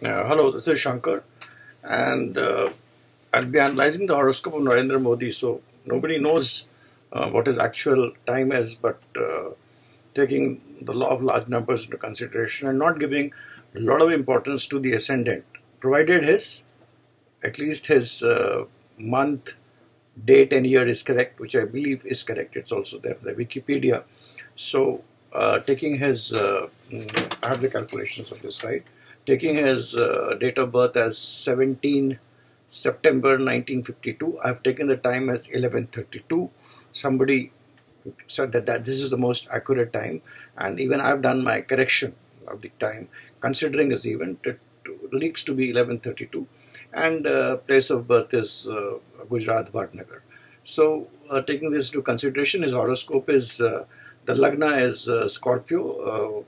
Hello, this is Shanker, and I'll be analyzing the horoscope of Narendra Modi. So nobody knows what his actual time is, but taking the law of large numbers into consideration and not giving a lot of importance to the ascendant, provided at least his month, date, and year is correct, which I believe is correct. It's also there, the Wikipedia. So taking his, I have the calculations of this side. Taking his date of birth as 17 September 1952, I've taken the time as 11:32. Somebody said that this is the most accurate time, and even I've done my correction of the time, considering his event. It leaks to be 11:32, and place of birth is Gujarat, Vadnagar. So, taking this into consideration, his horoscope is the Lagna is Scorpio.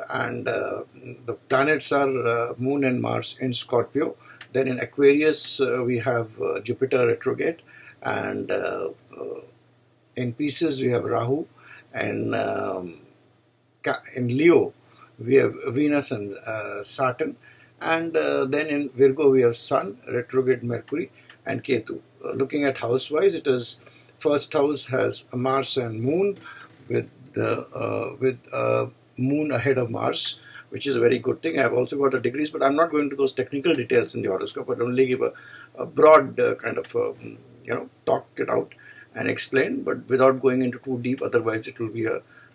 And the planets are Moon and Mars in Scorpio. Then in Aquarius we have Jupiter retrograde, and in Pisces we have Rahu, and in Leo we have Venus and Saturn, and then in Virgo we have Sun, retrograde Mercury, and Ketu. Looking at house-wise, it is first house has Mars and Moon with Moon ahead of Mars, which is a very good thing. I have also got a degrees, but I'm not going to those technical details in the horoscope. I'll only give a broad kind of talk it out and explain, but without going into too deep. Otherwise, it will be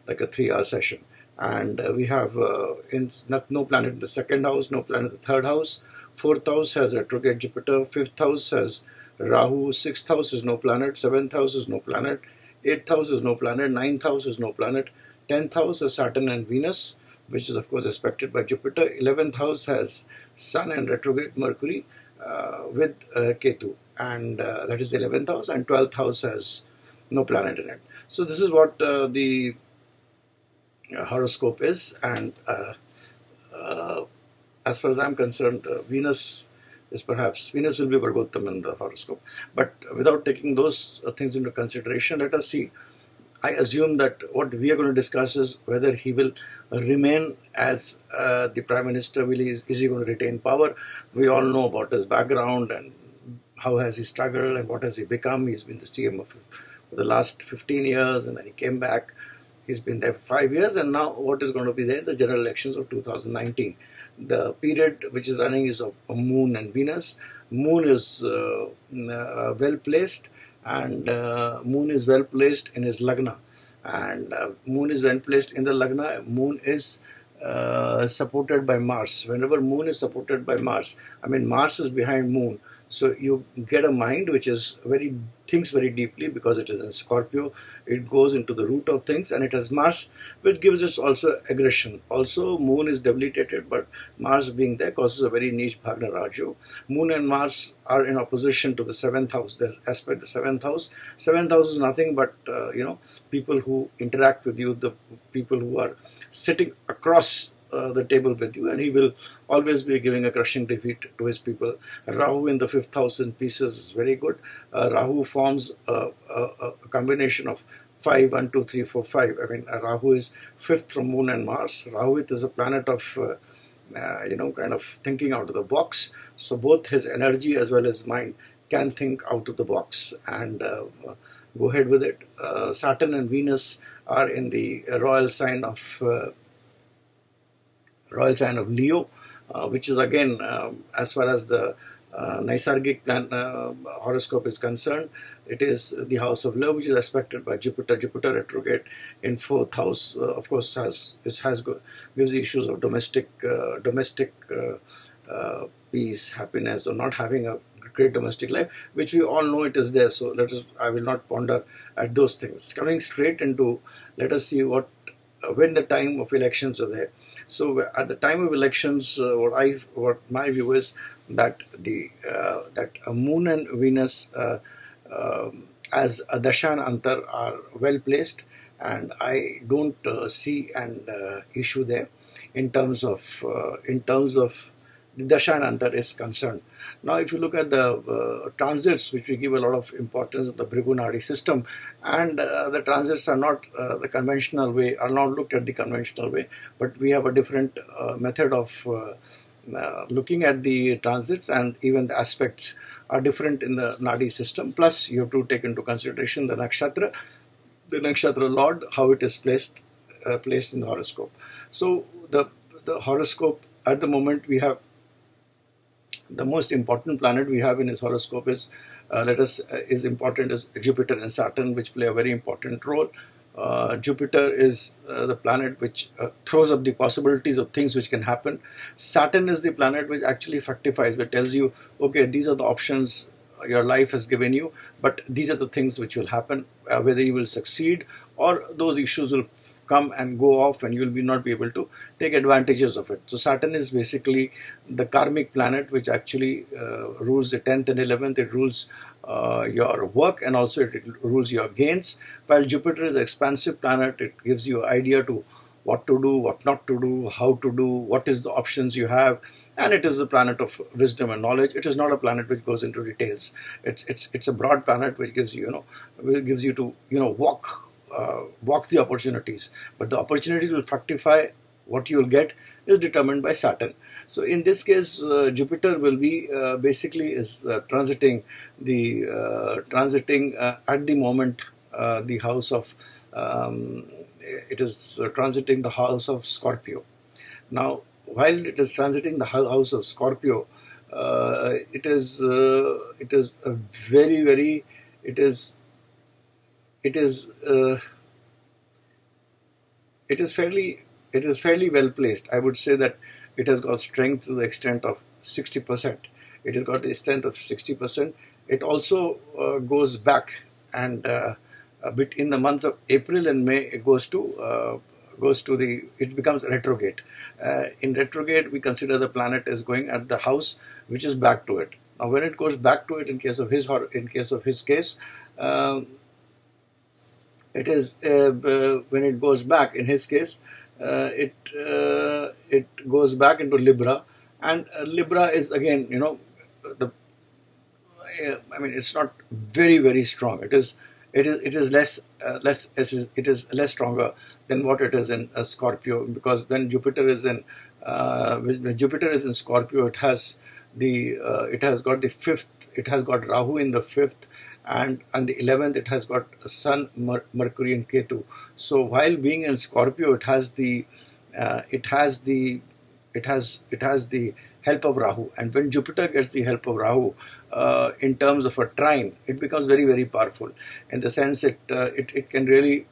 like a 3-hour session. And we have no planet in the second house, no planet in the third house. Fourth house has retrograde Jupiter. Fifth house has Rahu. Sixth house is no planet. Seventh house is no planet. Eighth house is no planet. Ninth house is no planet. 10th house has Saturn and Venus, which is of course aspected by Jupiter. 11th house has Sun and retrograde Mercury with Ketu, and that is the 11th house, and 12th house has no planet in it. So this is what the horoscope is, and as far as I'm concerned, Venus will be Vargottam in the horoscope. But without taking those things into consideration, let us see. I assume that what we are going to discuss is whether he will remain as the Prime Minister. Is he going to retain power? We all know about his background and how has he struggled and what has he become. He's been the CM for the last 15 years, and then he came back. He's been there for 5 years, and now what is going to be there in the general elections of 2019. The period which is running is of Moon and Venus. Moon is well placed, and Moon is well placed in his Lagna, and Moon is well placed in the Lagna. Moon is supported by Mars. Whenever Moon is supported by Mars, I mean Mars is behind Moon, so you get a mind which is thinks very deeply, because it is in Scorpio. It goes into the root of things, and it has Mars, which gives us also aggression. Also, Moon is debilitated, but Mars being there causes a very niche Bhagna Rajo. Moon and Mars are in opposition to the 7th house. They aspect the 7th house. 7th house is nothing but people who interact with you, the people who are sitting across the table with you, and he will always be giving a crushing defeat to his people. Rahu in the 5th house in Pisces is very good. Rahu forms a combination of 5, 1, 2, 3, 4, 5. I mean, Rahu is 5th from Moon and Mars. Rahu is a planet of kind of thinking out of the box. So both his energy as well as mind can think out of the box and go ahead with it. Saturn and Venus are in the royal sign of Leo, which is again, as far as the Naisargic horoscope is concerned, it is the house of love, which is aspected by Jupiter. Jupiter retrograde in 4th house, of course, gives issues of domestic peace, happiness, or not having a great domestic life, which we all know it is there. So I will not ponder at those things. Coming straight into, let us see when the time of elections are there. So at the time of elections, what my view is that that Moon and Venus as a Dasha and Antar are well placed, and I don't see an issue there in terms of the Dasha and Antar is concerned. Now, if you look at the transits, which we give a lot of importance in the Bhrigu system, and the transits are not the conventional way, are not looked at the conventional way, but we have a different method of looking at the transits and even the aspects are different in the Nadi system. Plus, you have to take into consideration the nakshatra lord, how it is placed in the horoscope. So the horoscope at the moment, we have the most important planet we have in his horoscope is important is Jupiter and Saturn, which play a very important role. Jupiter is the planet which throws up the possibilities of things which can happen. Saturn is the planet which actually fructifies, which tells you, okay, these are the options your life has given you, but these are the things which will happen, whether you will succeed or those issues will come and go off and you will not be able to take advantages of it. So Saturn is basically the karmic planet which actually rules the 10th and 11th. It rules your work and also it rules your gains, while Jupiter is an expansive planet. It gives you an idea to what to do, what not to do, how to do, what is the options you have, and it is the planet of wisdom and knowledge. It is not a planet which goes into details. It's a broad planet which gives you, gives you to walk the opportunities, but the opportunities will fructify. What you will get is determined by Saturn. So in this case, Jupiter will be basically is transiting at the moment the house of it is transiting the house of Scorpio. Now, while it is transiting the house of Scorpio, it is a very it is fairly well placed. I would say that it has got strength to the extent of 60%. It has got the strength of 60%. It also goes back, and a bit in the months of April and May, it it becomes retrograde. In retrograde, we consider the planet as going at the house which is back to it. Now, when it goes back to it, in case of his case, it is when it goes back in his case, it goes back into Libra, and Libra is again, it's not very strong. It is less stronger than what it is in Scorpio, because when Jupiter is in Scorpio, it has got the fifth. It has got Rahu in the fifth, and the 11th it has got Sun, Mercury, and Ketu. So while being in Scorpio, it has the help of Rahu, and when Jupiter gets the help of Rahu in terms of a trine, it becomes very powerful. In the sense it really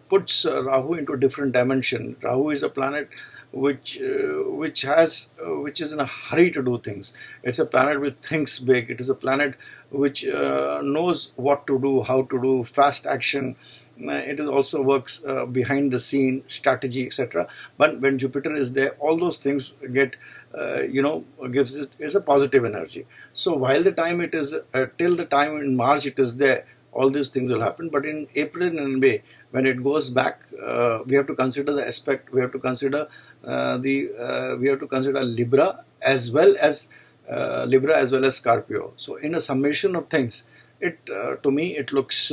puts Rahu into a different dimension. Rahu is a planet which is in a hurry to do things. It's a planet which thinks big. It is a planet which knows what to do, how to do, fast action. It also works behind the scene, strategy, etc. But when Jupiter is there, all those things get, gives it is a positive energy. So while the time it is, till the time in March it is there, all these things will happen. But in April and May, when it goes back, we have to consider the aspect. We have to consider Libra as well as Scorpio. So in a summation of things, to me it looks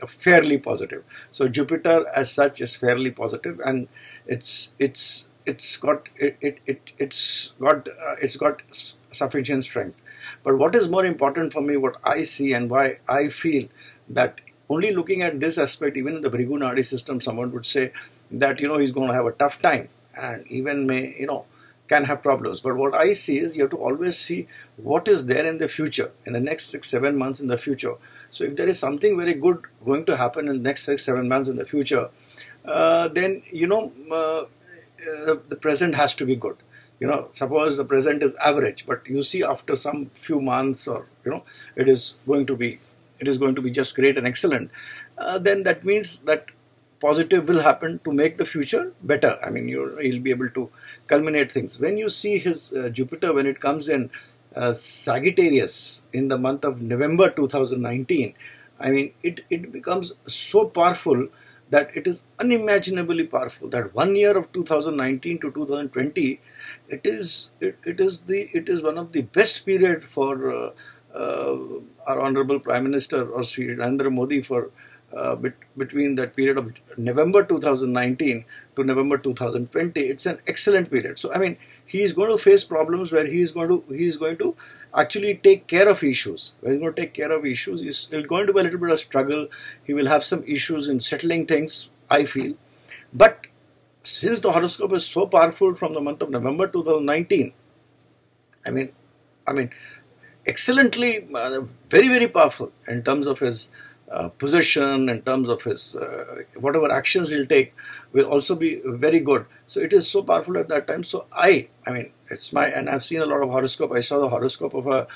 fairly positive. So Jupiter as such is fairly positive, and it's got sufficient strength. But what is more important for me, what I see and why I feel that only looking at this aspect, even in the Bhrigu Nadi system, someone would say that he's going to have a tough time and even may can have problems. But what I see is you have to always see what is there in the future, in the next 6-7 months in the future. So if there is something very good going to happen in the next 6-7 months in the future, then the present has to be good. Suppose the present is average, but you see after some few months, or it is going to be just great and excellent. Then that means that positive will happen to make the future better. I mean, you'll be able to culminate things. When you see his Jupiter, when it comes in Sagittarius in the month of November 2019, I mean, it becomes so powerful that it is unimaginably powerful. That 1 year of 2019 to 2020, it is one of the best period for our Honorable Prime Minister or Shri Narendra Modi for between that period of November 2019 to November 2020, it's an excellent period. So I mean, he is going to face problems where he is going to actually take care of issues. When he's going to take care of issues, it's going to be a little bit of struggle. He will have some issues in settling things, I feel. But since the horoscope is so powerful from the month of November 2019, I mean, excellently, very, very powerful in terms of his position, in terms of his whatever actions he'll take will also be very good. So it is so powerful at that time. So I mean, it's my, and I've seen a lot of horoscope. I saw the horoscope of a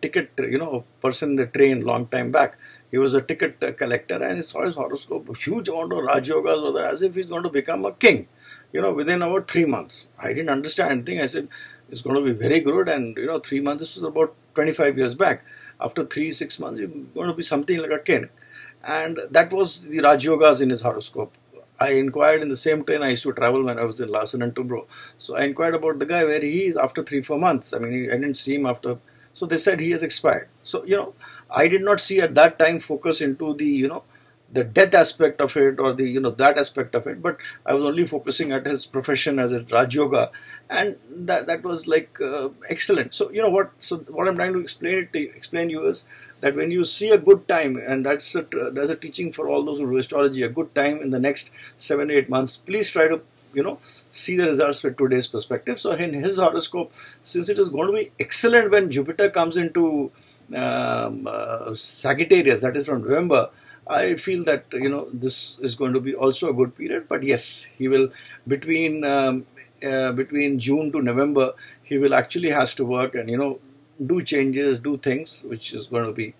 ticket, person in the train long time back. He was a ticket collector, and he saw his horoscope. A huge amount of Raj Yogas were there, as if he's going to become a king, within about 3 months. I didn't understand anything. I said, it's going to be very good, and 3 months, this was about 25 years back. After 3-6 months, you're going to be something like a king. And that was the Raj Yogas in his horoscope. I inquired in the same train I used to travel when I was in Larsen and Toubro. So I inquired about the guy, where he is after 3-4 months. I mean, I didn't see him after. So they said he has expired. So, I did not see at that time focus into the death aspect of it, or the that aspect of it, but I was only focusing at his profession as a Raj Yoga, and that was like excellent. So what I'm trying to explain you is that when you see a good time, and that's a teaching for all those who do astrology, a good time in the next 7-8 months, please try to see the results with today's perspective. So in his horoscope, since it is going to be excellent when Jupiter comes into Sagittarius, that is from November, I feel that this is going to be also a good period. But yes, he will between June to November, he will actually has to work and do changes, do things, which is going to be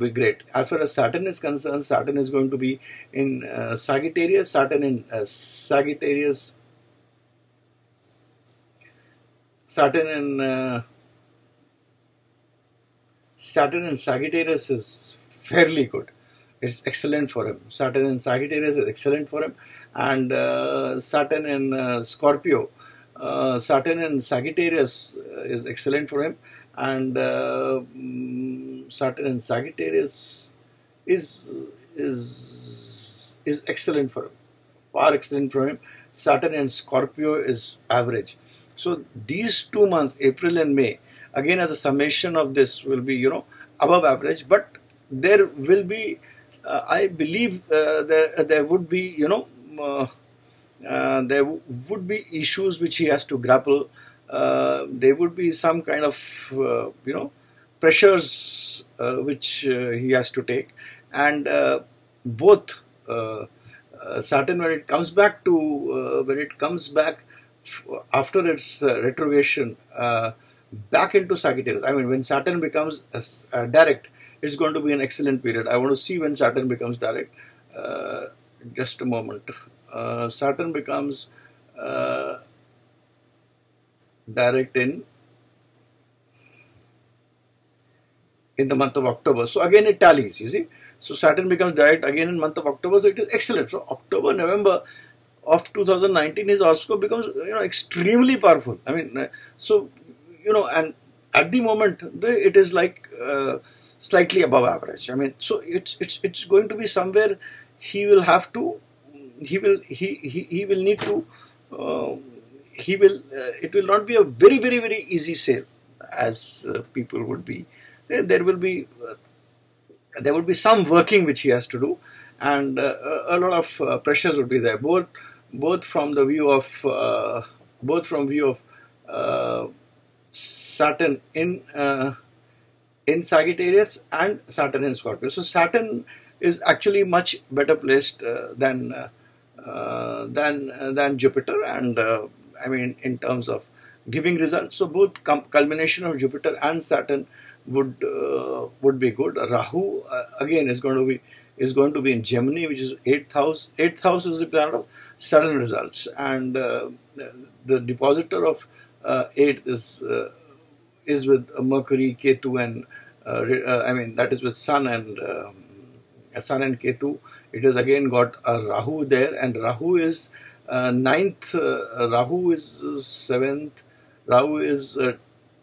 great. As far as Saturn is concerned, Saturn is going to be in Sagittarius. Saturn in Sagittarius. Saturn in Sagittarius is fairly good. It's excellent for him. Saturn in Sagittarius is excellent for him, and Saturn in Scorpio. Saturn in Sagittarius is excellent for him, and Saturn in Sagittarius is excellent for him, far excellent for him. Saturn in Scorpio is average. So these 2 months, April and May, again as a summation of this will be above average, but there will be I believe there would be there would be issues which he has to grapple. There would be some kind of pressures which he has to take, and both Saturn, when it comes back after its retrogression back into Sagittarius. I mean, when Saturn becomes direct, it's going to be an excellent period. I want to see when Saturn becomes direct. Just a moment. Saturn becomes direct in the month of October. So again it tallies, you see. So Saturn becomes direct again in month of October. So it is excellent. So October, November of 2019, his horoscope becomes extremely powerful. I mean, and at the moment it is like slightly above average. I mean, so it's going to be somewhere he will have to, he will need to, it will not be a very, very, very easy sale as people would be. There will be some working which he has to do, and a lot of pressures would be there, both from the view of Saturn in Sagittarius and Saturn in Scorpio. So Saturn is actually much better placed than Jupiter, and I mean in terms of giving results. So both culmination of Jupiter and Saturn would be good. Rahu again is going to be in Gemini, which is 8th house. 8th house is the planet of sudden results, and the depositor of 8th is with Mercury, Ketu, and I mean that is with Sun and Ketu. It has again got a Rahu there, and Rahu is 9th. Rahu is 7th. Rahu is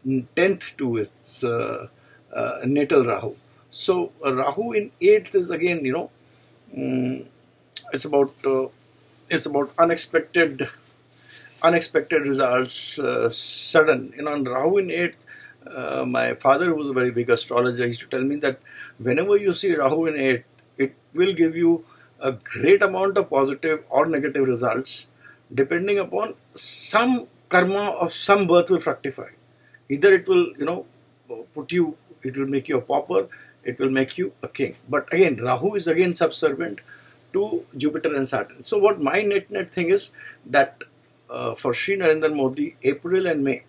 10th to its natal Rahu. So Rahu in 8th is again it's about unexpected results, sudden. And Rahu in 8th, my father, who was a very big astrologer, used to tell me that whenever you see Rahu in 8th, it will give you a great amount of positive or negative results, depending upon some karma of some birth will fructify. Either it will, it will make you a pauper, it will make you a king. But again, Rahu is again subservient to Jupiter and Saturn. So what my net thing is that for Shri Narendra Modi, April and May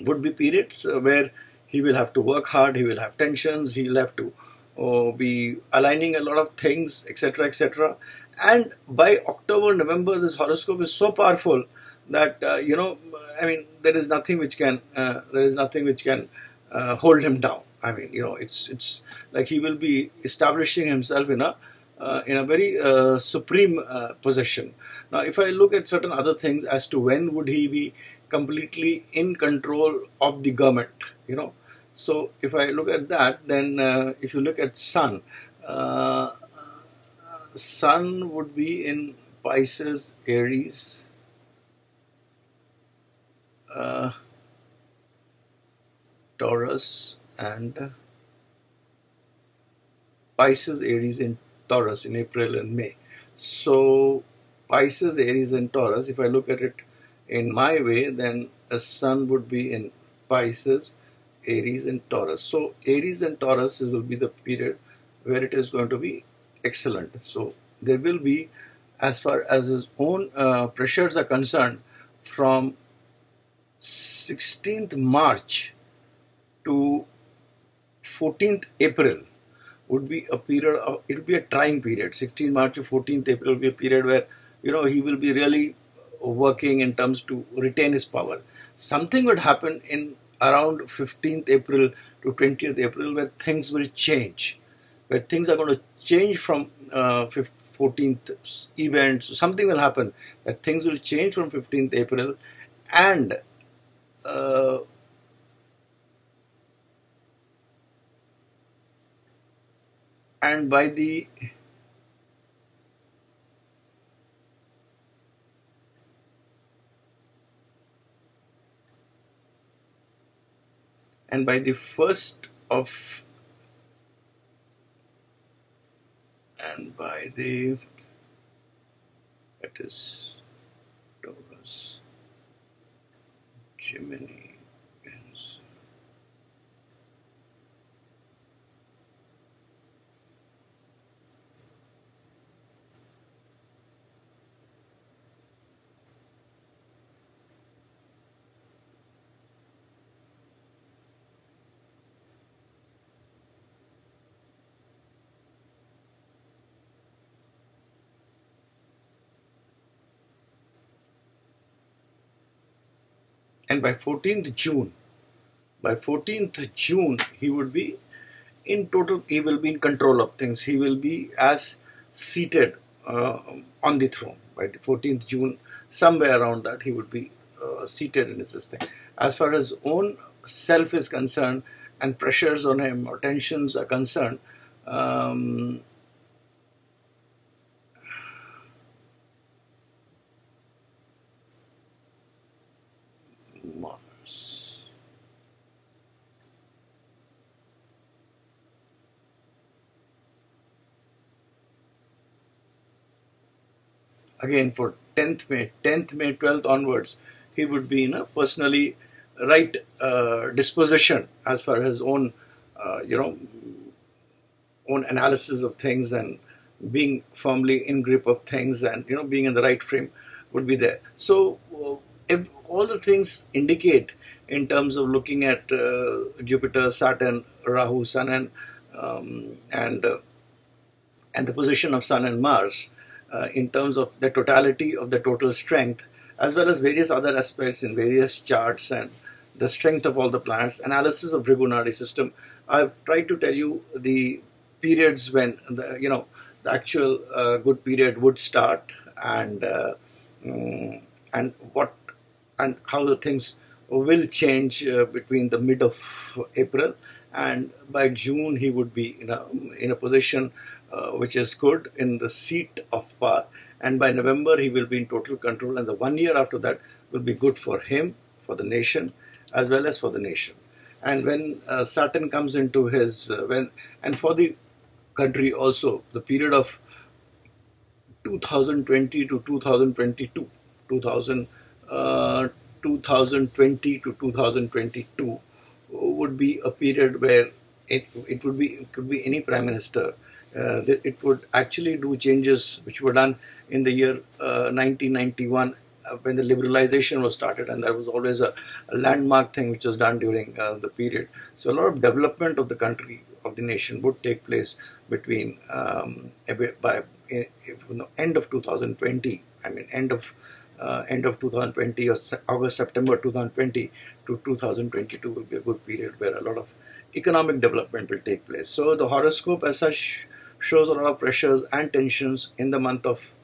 would be periods where he will have to work hard, he will have tensions, he will have to be aligning a lot of things, etc., etc. And by October, November, this horoscope is so powerful that there is nothing which can hold him down. It's like he will be establishing himself in a very supreme position. Now, if I look at certain other things as to when would he be completely in control of the government, so if I look at that, then if you look at Sun, Sun would be in Pisces, Aries, Taurus, and Pisces, Aries in Taurus in April and May. So Pisces, Aries and Taurus, if I look at it in my way, then the Sun would be in Pisces, Aries and Taurus. So Aries and Taurus will be the period where it is going to be excellent. So there will be, as far as his own pressures are concerned, from 16th March to 14th April would be a period of, it will be a trying period. 16th March to 14th April will be a period where, he will be really working in terms to retain his power. Something would happen in around 15th April to 20th April where things will change, where things are going to change from 14th events. Something will happen that things will change from 15th April, and by the first of, that is Taurus, Gemini, Cancer. And by 14th June, he would be in total, he will be in control of things. He will be as seated on the throne. By the 14th June, somewhere around that, he would be seated in his thing. As far as own self is concerned and pressures on him or tensions are concerned, again for 10th May, 12th onwards, he would be in a personally right disposition as far as own, own analysis of things and being firmly in grip of things and, being in the right frame would be there. So if all the things indicate in terms of looking at Jupiter, Saturn, Rahu, Sun and the position of Sun and Mars, in terms of the totality of the total strength, as well as various other aspects in various charts and the strength of all the planets, analysis of Bhrigu Nadi system. I've tried to tell you the periods when the actual good period would start, and what and how the things will change between the mid of April, and by June he would be in a position which is good in the seat of power, and by November he will be in total control, and the 1 year after that will be good for him, for the nation, as well as for the nation. And when Saturn comes into his, and for the country also, the period of 2020 to 2022, 2020 to 2022 would be a period where it could be any prime minister. It would actually do changes which were done in the year 1991 when the liberalization was started, and that was always a landmark thing which was done during the period. So a lot of development of the country, of the nation, would take place between end of 2020. I mean end of 2020 or August, September 2020 to 2022 will be a good period where a lot of economic development will take place. So the horoscope as such shows a lot of pressures and tensions in the month of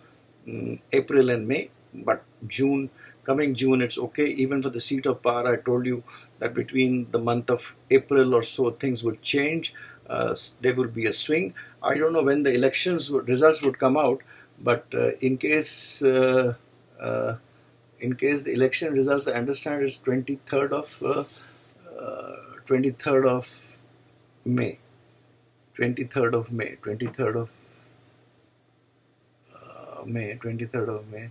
April and May, but coming June, it's okay. Even for the seat of power, I told you that between the month of April or so, things would change. There will be a swing. I don't know when the results would come out, but in case the election results, I understand it's 23rd of May. 23rd of May. 23rd of May. 23rd of May.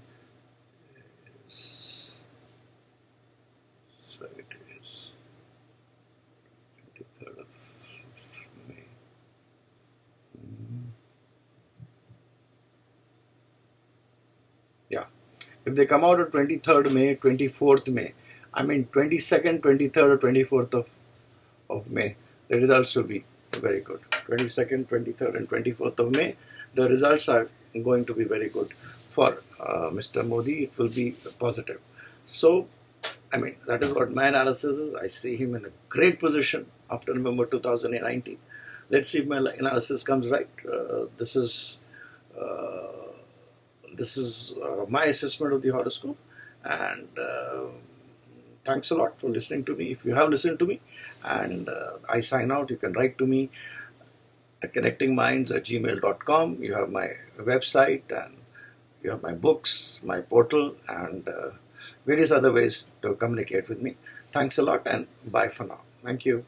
So it is 23rd of May. Yeah. If they come out on 23rd May, 24th May, I mean 22nd, 23rd or 24th of May, the results will be very good. 22nd, 23rd and 24th of May, the results are going to be very good. For Mr. Modi, it will be positive. So, I mean, that is what my analysis is. I see him in a great position after November 2019. Let's see if my analysis comes right. This is my assessment of the horoscope, and thanks a lot for listening to me. If you have listened to me, and I sign out, you can write to me at connectingminds@gmail.com. You have my website, and you have my books, my portal, and various other ways to communicate with me. Thanks a lot, and bye for now. Thank you.